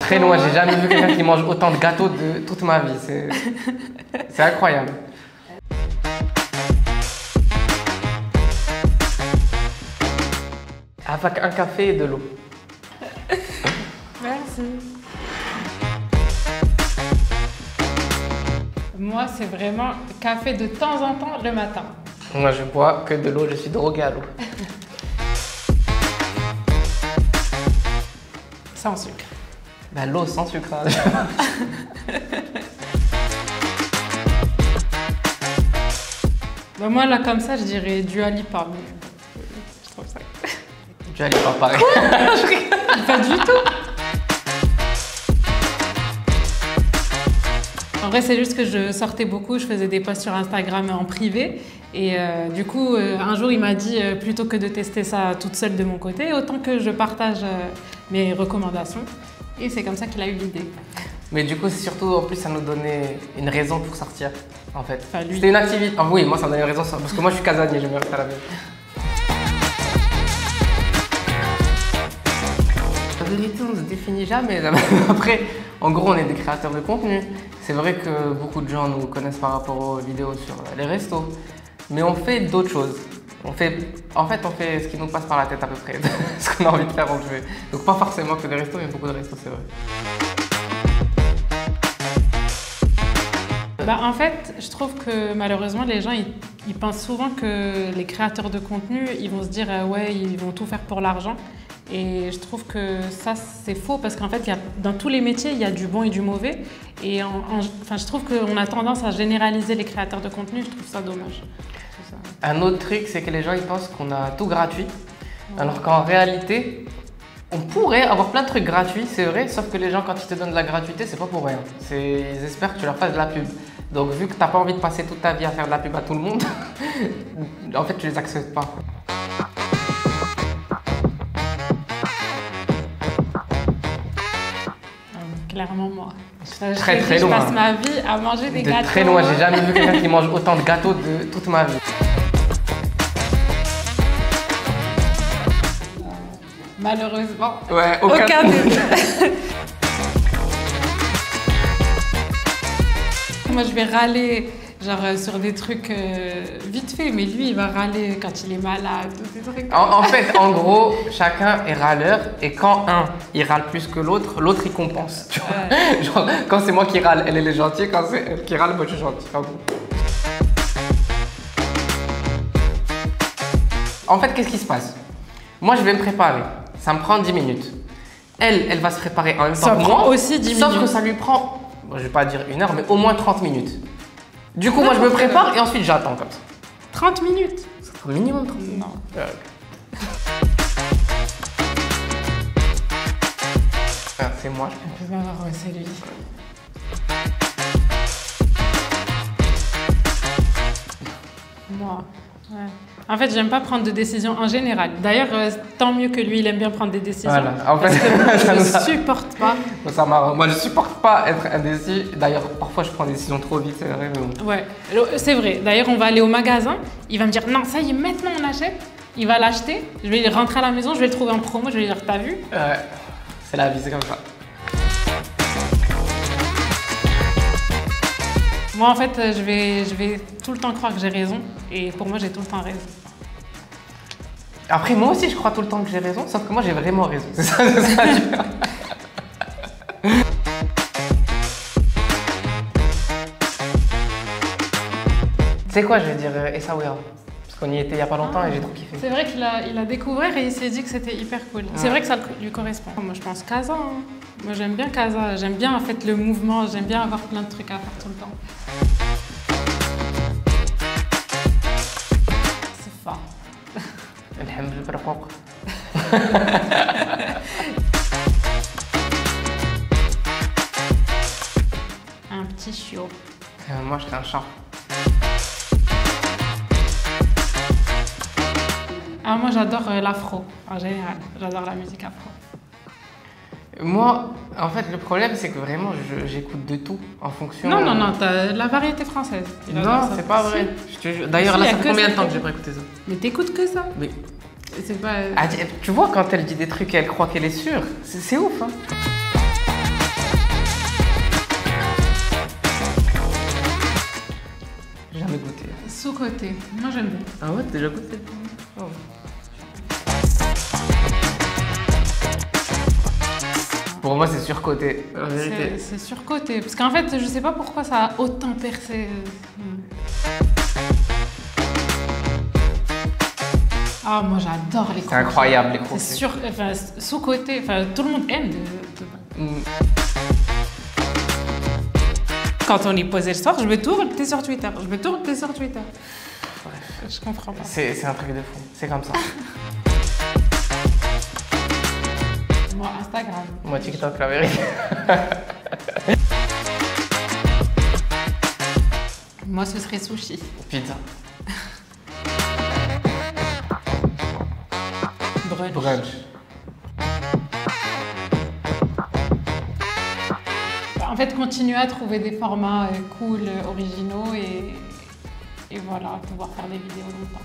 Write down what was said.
Très loin, j'ai jamais vu quelqu'un qui mange autant de gâteaux de toute ma vie. C'est incroyable. Avec un café et de l'eau. Merci. Moi, c'est vraiment café de temps en temps le matin. Moi, je bois que de l'eau, je suis drogué à l'eau. Sans sucre. Bah, l'eau sans sucre. Bah, moi, là, comme ça, je dirais Dua Lipa. Je trouve ça. Tu allais pas pareil. Pas du tout. En vrai, c'est juste que je sortais beaucoup, je faisais des posts sur Instagram en privé. Et du coup, un jour, il m'a dit, plutôt que de tester ça toute seule de mon côté, autant que je partage mes recommandations. Et c'est comme ça qu'il a eu l'idée. Mais du coup, c'est surtout, en plus, ça nous donnait une raison pour sortir, en fait. Enfin, lui. C'était une activité. Ah oui, moi, ça me donnait une raison, parce que moi, je suis casanier, j'aime bien rester à la maison. La vérité, on ne se définit jamais. Après, en gros, on est des créateurs de contenu. C'est vrai que beaucoup de gens nous connaissent par rapport aux vidéos sur les restos. Mais on fait d'autres choses. En fait, on fait ce qui nous passe par la tête à peu près. Ce qu'on a envie de faire, on le fait. Donc pas forcément que des restos, mais beaucoup de restos, c'est vrai. Bah, en fait, je trouve que malheureusement, les gens, ils pensent souvent que les créateurs de contenu, ils vont se dire ouais, ils vont tout faire pour l'argent. Et je trouve que ça, c'est faux parce qu'en fait, dans tous les métiers, il y a du bon et du mauvais. Et enfin, je trouve qu'on a tendance à généraliser les créateurs de contenu. Je trouve ça dommage. Un autre truc, c'est que les gens ils pensent qu'on a tout gratuit. Alors qu'en réalité, on pourrait avoir plein de trucs gratuits, c'est vrai. Sauf que les gens, quand ils te donnent de la gratuité, c'est pas pour rien. Ils espèrent que tu leur fasses de la pub. Donc vu que tu n'as pas envie de passer toute ta vie à faire de la pub à tout le monde, en fait, tu les acceptes pas. Clairement, moi. Très loin. Je passe ma vie à manger des gâteaux. Très loin, j'ai jamais vu quelqu'un qui mange autant de gâteaux de toute ma vie. Malheureusement, Ouais, aucun des deux. Moi, je vais râler genre sur des trucs vite fait, mais lui, il va râler quand il est malade. Des trucs. En fait, en gros, chacun est râleur et quand un, il râle plus que l'autre, l'autre, il compense. Tu vois genre, quand c'est moi qui râle, elle est gentille. Quand c'est elle qui râle, moi, je suis gentil. En fait, qu'est-ce qui se passe? Moi, je vais me préparer. Ça me prend 10 minutes. Elle va se préparer en même temps que moi. Ça prend aussi 10 minutes. Sauf que ça lui prend, bon, je vais pas dire 1 heure, mais au moins 30 minutes. Du coup, moi, je me prépare et ensuite, j'attends comme ça. 30 minutes? C'est au minimum 30 minutes. Non. C'est moi. C'est lui. Moi. Ouais. En fait, j'aime pas prendre de décisions en général. D'ailleurs, tant mieux que lui, il aime bien prendre des décisions. Voilà. En fait, parce que je ne supporte pas. Ça marrant. Moi, je supporte pas être indécis. D'ailleurs, parfois, je prends des décisions trop vite, c'est vrai. Mais bon. Ouais, c'est vrai. D'ailleurs, on va aller au magasin. Il va me dire non, ça y est, maintenant on achète. Il va l'acheter. Je vais rentrer à la maison, je vais le trouver en promo. Je vais lui dire t'as vu? C'est la vie, c'est comme ça. Moi, en fait, je vais tout le temps croire que j'ai raison. Et pour moi, j'ai tout le temps raison. Après, moi aussi, je crois tout le temps que j'ai raison, sauf que moi, j'ai vraiment raison. C'est ça. Tu sais quoi, je vais dire Essaouira. Parce qu'on y était il y a pas longtemps et j'ai trop kiffé. C'est vrai qu'il a découvert et il s'est dit que c'était hyper cool. Ouais. C'est vrai que ça lui correspond. Moi, je pense Casa. Hein. Moi, j'aime bien Casa. J'aime bien, en fait, le mouvement. J'aime bien avoir plein de trucs à faire tout le temps. C'est fort. Un petit chiot. Moi, je serais un chat. Ah, moi, j'adore l'afro, en général. J'adore la musique afro. Moi, en fait, le problème, c'est que vraiment, j'écoute de tout en fonction... Non, t'as la variété française. Non, c'est pas vrai. D'ailleurs, là, ça fait combien de temps que j'ai pas écouté ça? Mais t'écoutes que ça. Mais... C'est pas... Ah, tu vois, quand elle dit des trucs et elle croit qu'elle est sûre, c'est ouf, hein. Sous-côté. Moi, j'aime bien. Ah ouais, t'as déjà goûté? Oh. Pour moi, c'est surcoté. La vérité. C'est surcoté. Parce qu'en fait, je sais pas pourquoi ça a autant percé. Ah, moi, j'adore les croquis. C'est incroyable, les croquis. C'est sûr. Enfin, sous-côté. Enfin, tout le monde aime. Quand on est posé le soir, je vais tout repeter sur Twitter. Bref. Je comprends pas. C'est un truc de fou. C'est comme ça. Moi, Instagram. Moi, TikTok, la vérité. Moi, ce serait sushi. Pizza. Brunch. En fait, continuer à trouver des formats cool, originaux et voilà, pouvoir faire des vidéos longtemps.